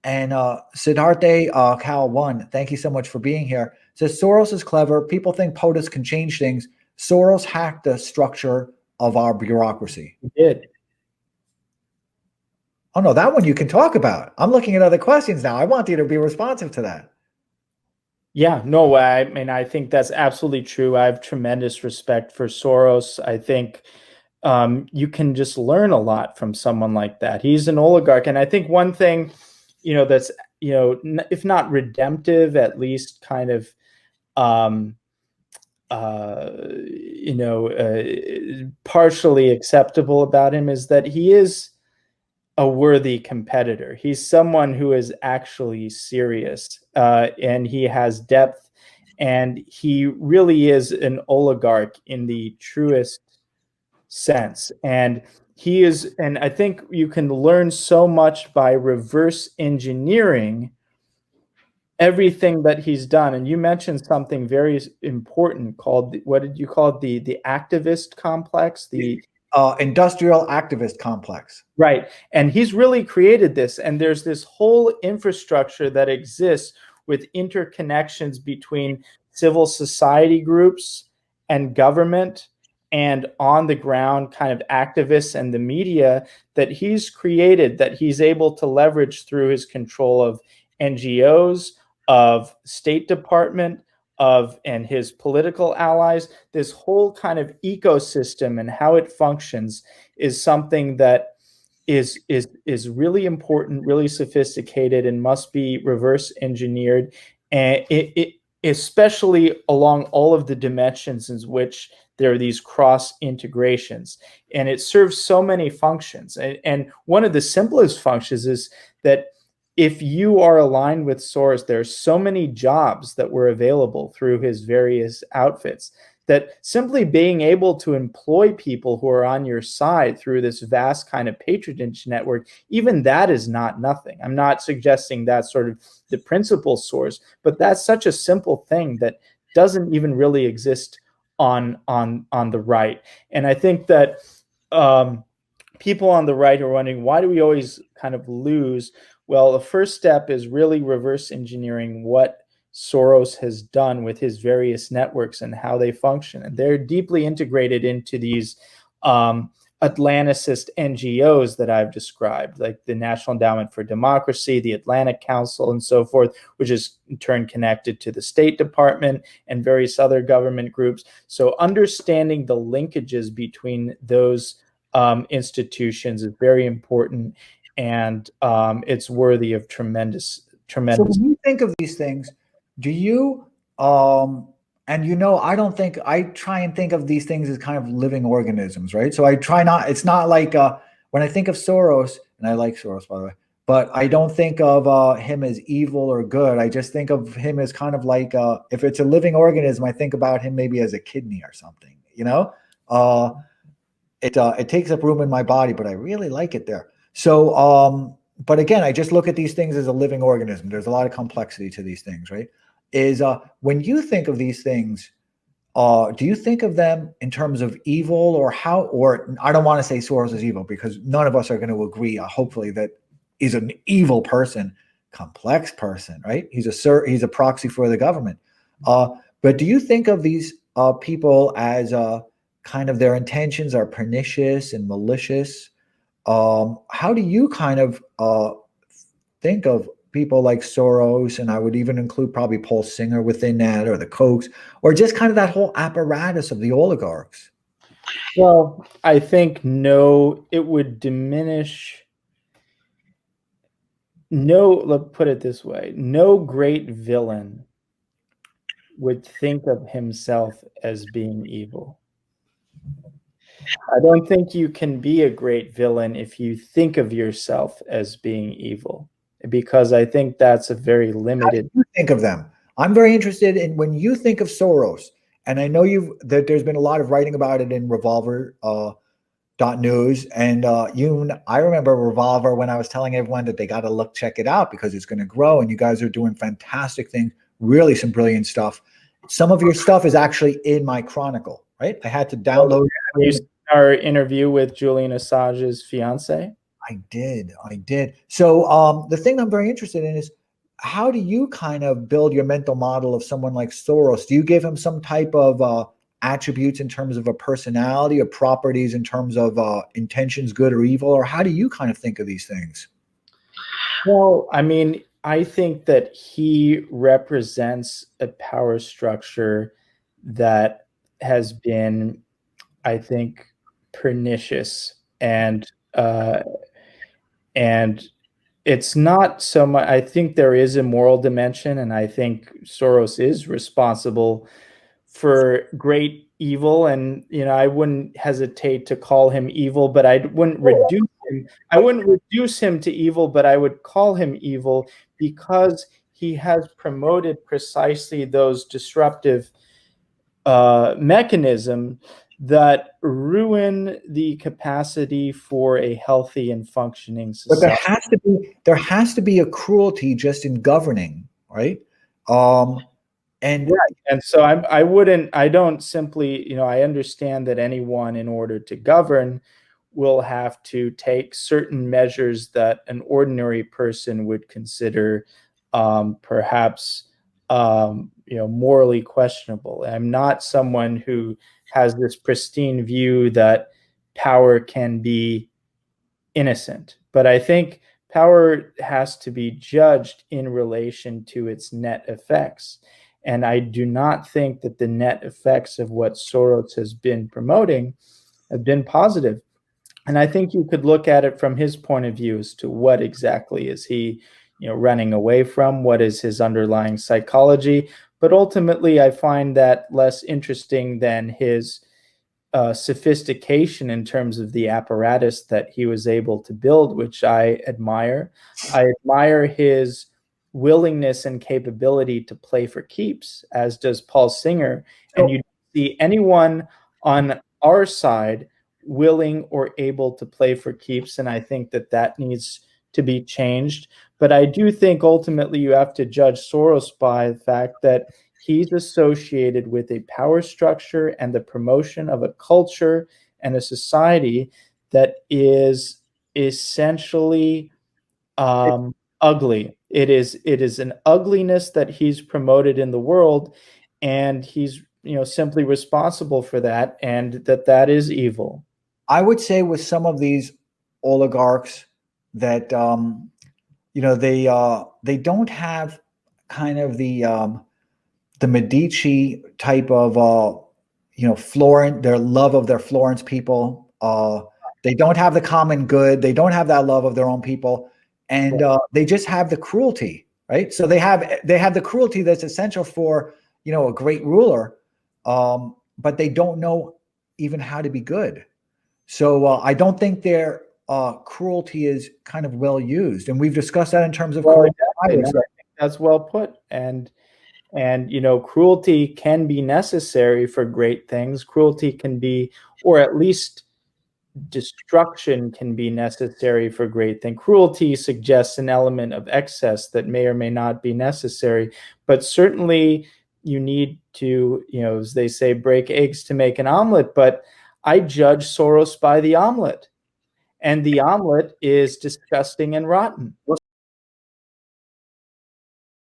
And Siddhartha Cal 1, thank you so much for being here. Says Soros is clever. People think POTUS can change things. Soros hacked the structure of our bureaucracy. He did. Oh no, that one you can talk about. I'm looking at other questions now. I want you to be responsive to that. Yeah, no, I mean, I think that's absolutely true. I have tremendous respect for Soros. I think you can just learn a lot from someone like that. He's an oligarch. And I think one thing, that's, if not redemptive, at least kind of, partially acceptable about him is that he is a worthy competitor. He's someone who is actually serious, and he has depth, and he really is an oligarch in the truest sense. And I think you can learn so much by reverse engineering everything that he's done. And you mentioned something very important called, what did you call it? The activist complex, the industrial activist complex. Right. And he's really created this. And there's this whole infrastructure that exists with interconnections between civil society groups and government and on the ground kind of activists and the media that he's created, that he's able to leverage through his control of NGOs, of State Department, and his political allies. This whole kind of ecosystem and how it functions is something that is really important, really sophisticated, and must be reverse engineered, and it especially along all of the dimensions in which there are these cross integrations, and it serves so many functions. And one of the simplest functions is that if you are aligned with Soros, there are so many jobs that were available through his various outfits that simply being able to employ people who are on your side through this vast kind of patronage network, even that is not nothing. I'm not suggesting that's sort of the principal source, but that's such a simple thing that doesn't even really exist on the right. And I think that people on the right are wondering, why do we always kind of lose? Well, the first step is really reverse engineering what Soros has done with his various networks and how they function. And they're deeply integrated into these Atlanticist NGOs that I've described, like the National Endowment for Democracy, the Atlantic Council, and so forth, which is in turn connected to the State Department and various other government groups. So understanding the linkages between those institutions is very important, and it's worthy of tremendous. So when you think of these things, do you and I try and think of these things as kind of living organisms, right? So I try not, it's not like when I think of Soros, and I like Soros, by the way, but I don't think of him as evil or good. I just think of him as kind of like, if it's a living organism, I think about him maybe as a kidney or something, it takes up room in my body, but I really like it there. So, but again, I just look at these things as a living organism. There's a lot of complexity to these things, right? When you think of these things, do you think of them in terms of evil or I don't want to say Soros is evil because none of us are going to agree, hopefully, that he's an evil person, complex person, right? He's a proxy for the government. But do you think of these people as kind of their intentions are pernicious and malicious? How do you kind of think of people like Soros, and I would even include probably Paul Singer within that, or the Kochs, or just kind of that whole apparatus of the oligarchs? Well, I think it would diminish. Let's put it this way. No great villain would think of himself as being evil. I don't think you can be a great villain if you think of yourself as being evil, because I think that's a very limited. How do you think of them? I'm very interested in when you think of Soros, and I know there's been a lot of writing about it in Revolver .news, and I remember Revolver when I was telling everyone that they got to check it out because it's going to grow, and you guys are doing fantastic things, really some brilliant stuff. Some of your stuff is actually in my Chronicle, right? I had to download our interview with Julian Assange's fiance. I did. So the thing I'm very interested in is, how do you kind of build your mental model of someone like Soros? Do you give him some type of attributes in terms of a personality, or properties in terms of intentions, good or evil? Or how do you kind of think of these things? Well, I mean, I think that he represents a power structure that has been, I think, pernicious, and it's not so much. I think there is a moral dimension, and I think Soros is responsible for great evil. And I wouldn't hesitate to call him evil, but I wouldn't reduce him. I wouldn't reduce him to evil, but I would call him evil because he has promoted precisely those disruptive mechanisms that ruin the capacity for a healthy and functioning But society. there has to be a cruelty just in governing, right? And Right. And so I don't simply, I understand that anyone, in order to govern, will have to take certain measures that an ordinary person would consider perhaps morally questionable. I'm not someone who has this pristine view that power can be innocent, but I think power has to be judged in relation to its net effects. And I do not think that the net effects of what Soros has been promoting have been positive. And I think you could look at it from his point of view as to what exactly is he, running away from, what is his underlying psychology. But ultimately, I find that less interesting than his sophistication in terms of the apparatus that he was able to build, which I admire. I admire his willingness and capability to play for keeps, as does Paul Singer. And you see anyone on our side willing or able to play for keeps, and I think that that needs to be changed. But I do think ultimately you have to judge Soros by the fact that he's associated with a power structure and the promotion of a culture and a society that is essentially ugly. It is an ugliness that he's promoted in the world, and he's simply responsible for that, and that is evil. I would say with some of these oligarchs that they don't have kind of the Medici type of Florence, their love of their Florence people. They don't have the common good. They don't have that love of their own people, and they just have the cruelty, right? So they have the cruelty that's essential for a great ruler, but they don't know even how to be good. So I don't think their cruelty is kind of well used, and we've discussed that in terms of that's well put. And cruelty can be necessary for great things. Cruelty can be, or at least destruction can be necessary for great things. Cruelty suggests an element of excess that may or may not be necessary, but certainly you need to, as they say, break eggs to make an omelet. But I judge Soros by the omelet, and the omelet is disgusting and rotten.